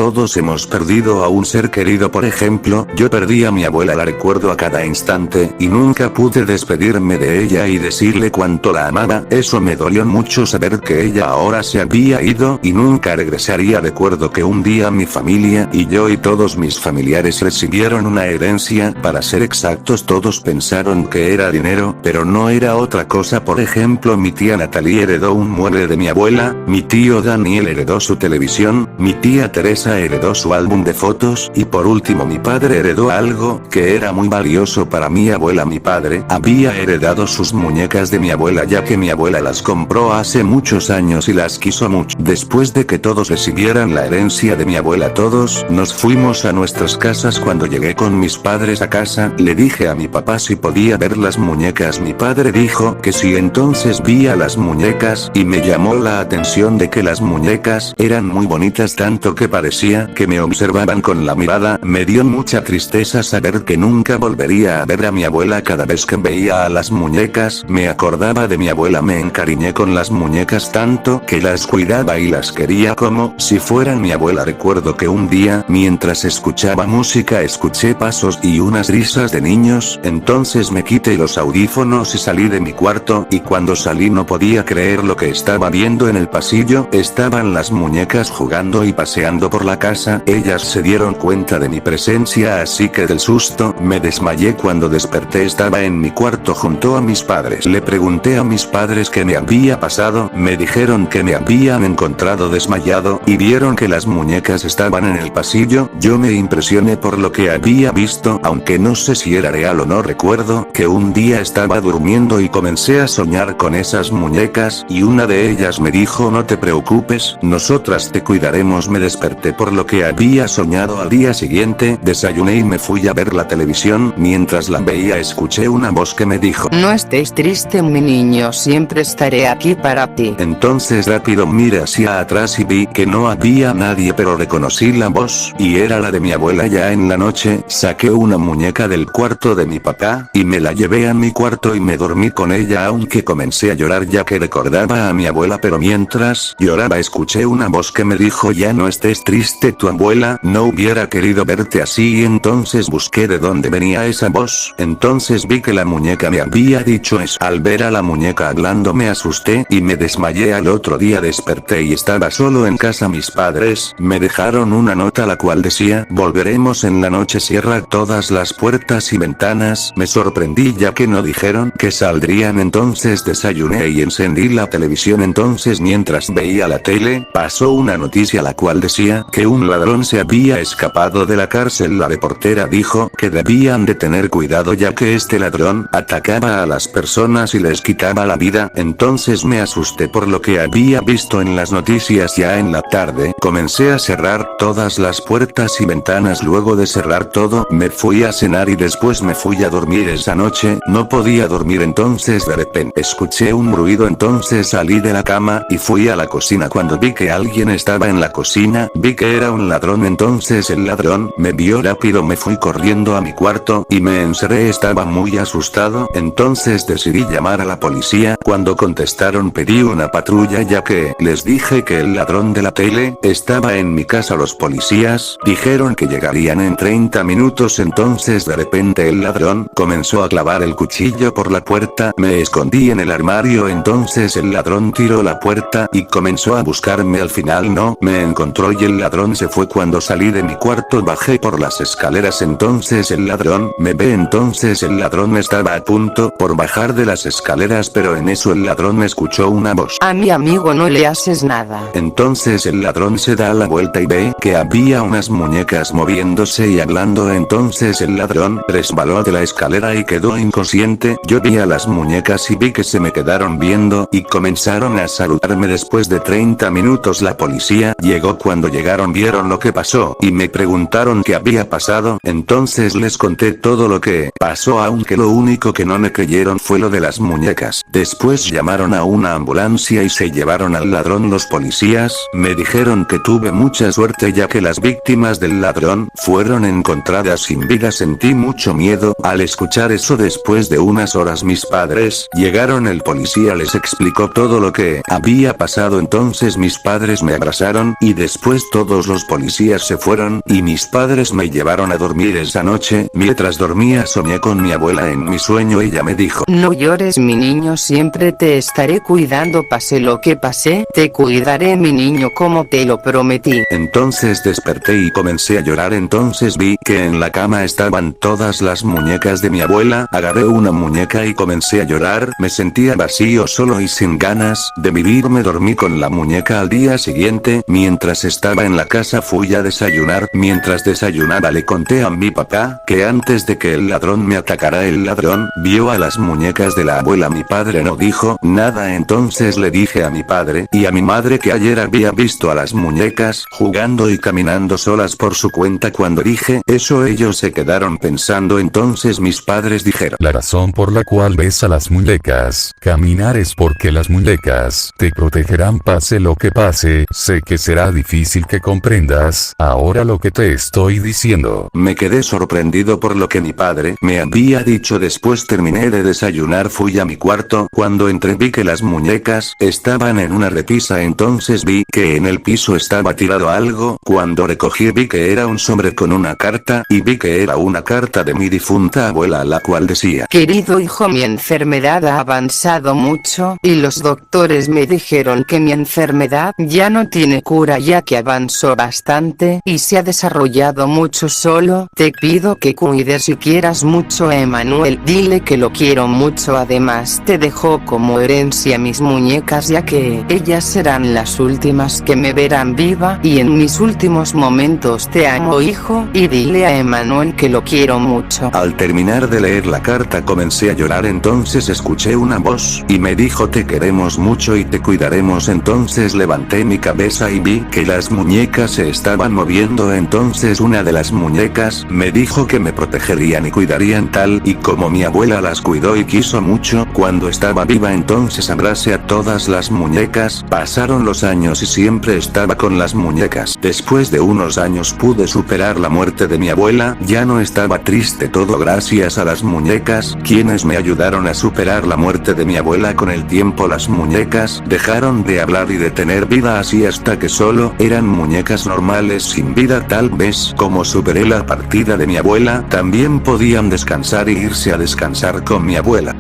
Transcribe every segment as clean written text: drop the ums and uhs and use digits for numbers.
todos hemos perdido a un ser querido. Por ejemplo, yo perdí a mi abuela, la recuerdo a cada instante, y nunca pude despedirme de ella y decirle cuánto la amaba. Eso me dolió mucho saber que ella ahora se había ido y nunca regresaría. Recuerdo que un día mi familia y yo y todos mis familiares recibieron una herencia, para ser exactos todos pensaron que era dinero, pero no era otra cosa. Por ejemplo, mi tía Natalie heredó un mueble de mi abuela, mi tío Daniel heredó su televisión, mi tía Teresa heredó su álbum de fotos, y por último mi padre heredó algo que era muy valioso para mi abuela. Mi padre había heredado sus muñecas de mi abuela, ya que mi abuela las compró hace muchos años y las quiso mucho. Después de que todos recibieran la herencia de mi abuela, todos nos fuimos a nuestras casas. Cuando llegué con mis padres a casa, le dije a mi papá si podía ver las muñecas. Mi padre dijo que sí. Entonces vi a las muñecas y me llamó la atención de que las muñecas eran muy bonitas, tanto que parecía que me observaban con la mirada. Me dio mucha tristeza saber que nunca volvería a ver a mi abuela. Cada vez que veía a las muñecas me acordaba de mi abuela. Me encariñé con las muñecas tanto que las cuidaba y las quería como si fueran mi abuela. Recuerdo que un día, mientras escuchaba música, escuché pasos y unas risas de niños. Entonces me quité los audífonos y salí de mi cuarto, y cuando salí no podía creer lo que estaba viendo en el pasillo. Estaban las muñecas jugando y paseando por la casa. Ellas se dieron cuenta de mi presencia, así que del susto me desmayé. Cuando desperté estaba en mi cuarto junto a mis padres. Le pregunté a mis padres qué me había pasado. Me dijeron que me habían encontrado desmayado y vieron que las muñecas estaban en el pasillo. Yo me impresioné por lo que había visto, aunque no sé si era real o no. Recuerdo que un día estaba durmiendo y comencé a soñar con esas muñecas, y una de ellas me dijo: no te preocupes, nosotras te cuidaremos. Me desperté por lo que había soñado. Al día siguiente, desayuné y me fui a ver la televisión. Mientras la veía escuché una voz que me dijo: no estés triste, mi niño, siempre estaré aquí para ti. Entonces rápido miré hacia atrás y vi que no había nadie, pero reconocí la voz, y era la de mi abuela. Ya en la noche, saqué una muñeca del cuarto de mi papá, y me la llevé a mi cuarto y me dormí con ella, aunque comencé a llorar ya que recordaba a mi abuela. Pero mientras lloraba escuché una voz que me dijo: ya no estés triste, tu abuela no hubiera querido verte así. Y entonces busqué de dónde venía esa voz. Entonces vi que la muñeca me había dicho eso. Al ver a la muñeca hablando me asusté y me desmayé. Al otro día desperté y estaba solo en casa. Mis padres me dejaron una nota la cual decía: volveremos en la noche, cierra todas las puertas y ventanas. Me sorprendí ya que no dijeron que saldrían. Entonces desayuné y encendí la televisión. Entonces mientras veía la tele, pasó una noticia la cual decía que un ladrón se había escapado de la cárcel. La reportera dijo que debían de tener cuidado ya que este ladrón atacaba a las personas y les quitaba la vida. Entonces me asusté por lo que había visto en las noticias. Ya en la tarde, comencé a cerrar todas las puertas y ventanas. Luego de cerrar todo, me fui a cenar y después me fui a dormir. Esa noche, no podía dormir. Entonces de repente escuché un ruido. Entonces salí de la cama y fui a la cocina. Cuando vi que alguien estaba en la cocina, vi que era un ladrón. Entonces el ladrón me vio rápido. Me fui corriendo a mi cuarto y me encerré. Estaba muy asustado. Entonces decidí llamar a la policía. Cuando contestaron pedí una patrulla ya que les dije que el ladrón de la tele estaba en mi casa. Los policías dijeron que llegarían en 30 minutos. Entonces de repente el ladrón comenzó a clavar el cuchillo por la puerta. Me escondí en el armario. Entonces el ladrón tiró la puerta y comenzó a buscarme. Al final no me encontró y el ladrón se fue. Cuando salí de mi cuarto bajé por las escaleras. Entonces el ladrón me ve. Entonces el ladrón estaba a punto por bajar de las escaleras, pero en eso el ladrón escuchó una voz: a mi amigo no le haces nada. Entonces el ladrón se da la vuelta y ve que había unas muñecas moviéndose y hablando. Entonces el ladrón resbaló de la escalera y quedó inconsciente. Yo vi a las muñecas y vi que se me quedaron viendo y comenzaron a saludarme. Después de 30 minutos la policía llegó. Cuando llegaron vieron lo que pasó y me preguntaron qué había pasado. Entonces les conté todo lo que pasó, aunque lo único que no me creyeron fue lo de las muñecas. Después llamaron a una ambulancia y se llevaron al ladrón. Los policías me dijeron que tuve mucha suerte ya que las víctimas del ladrón fueron encontradas sin vida. Sentí mucho miedo al escuchar eso. Después de unas horas mis padres llegaron. El policía les explicó todo lo que había pasado. Entonces mis padres me abrazaron y después todos todos los policías se fueron y mis padres me llevaron a dormir esa noche. Mientras dormía soñé con mi abuela en mi sueño. Ella me dijo: no llores mi niño, siempre te estaré cuidando pase lo que pase, te cuidaré mi niño como te lo prometí. Entonces desperté y comencé a llorar. Entonces vi que en la cama estaban todas las muñecas de mi abuela. Agarré una muñeca y comencé a llorar. Me sentía vacío, solo y sin ganas de vivir. Me dormí con la muñeca. Al día siguiente, mientras estaba en la casa, fui a desayunar. Mientras desayunaba le conté a mi papá que antes de que el ladrón me atacara, el ladrón vio a las muñecas de la abuela. Mi padre no dijo nada. Entonces le dije a mi padre y a mi madre que ayer había visto a las muñecas jugando y caminando solas por su cuenta. Cuando dije eso, ellos se quedaron pensando. Entonces mis padres dijeron: la razón por la cual ves a las muñecas caminar es porque las muñecas te protegerán pase lo que pase. Sé que será difícil que comprendas ahora lo que te estoy diciendo. Me quedé sorprendido por lo que mi padre me había dicho. Después terminé de desayunar, fui a mi cuarto. Cuando entré vi que las muñecas estaban en una repisa. Entonces vi que en el piso estaba tirado algo. Cuando recogí vi que era un sobre con una carta, y vi que era una carta de mi difunta abuela, la cual decía: querido hijo, mi enfermedad ha avanzado mucho y los doctores me dijeron que mi enfermedad ya no tiene cura, ya que avanzó bastante y se ha desarrollado mucho. Solo te pido que cuides y quieras mucho a Emanuel, dile que lo quiero mucho. Además te dejo como herencia mis muñecas, ya que ellas serán las últimas que me verán viva y en mis últimos momentos. Te amo hijo, y dile a Emanuel que lo quiero mucho. Al terminar de leer la carta comencé a llorar. Entonces escuché una voz y me dijo: te queremos mucho y te cuidaremos. Entonces levanté mi cabeza y vi que las muñecas se estaban moviendo. Entonces una de las muñecas me dijo que me protegerían y cuidarían tal y como mi abuela las cuidó y quiso mucho cuando estaba viva. Entonces abracé a todas las muñecas. Pasaron los años y siempre estaba con las muñecas. Después de unos años pude superar la muerte de mi abuela. Ya no estaba triste, todo gracias a las muñecas, quienes me ayudaron a superar la muerte de mi abuela. Con el tiempo las muñecas dejaron de hablar y de tener vida, así hasta que solo eran muñecas normales sin vida. Tal vez como superé la partida de mi abuela, también podían descansar e irse a descansar con mi abuela.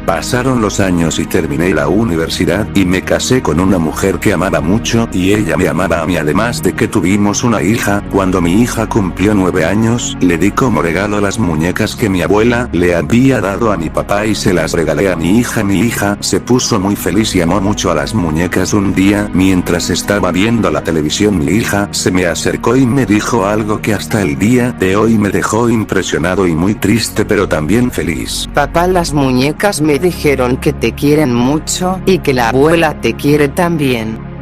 Pasaron los años y terminé la universidad y me casé con una mujer que amaba mucho y ella me amaba a mí, además de que tuvimos una hija. Cuando mi hija cumplió 9 años, le di como regalo las muñecas que mi abuela le había dado a mi papá y se las regalé a mi hija. Mi hija se puso muy feliz y amó mucho a las muñecas. Un día, mientras estaba viendo la televisión, mi hija se me acercó y me dijo algo que hasta el día de hoy me dejó impresionado y muy triste, pero también feliz. Papá, las muñecas me dijeron que te quieren mucho y que la abuela te quiere también.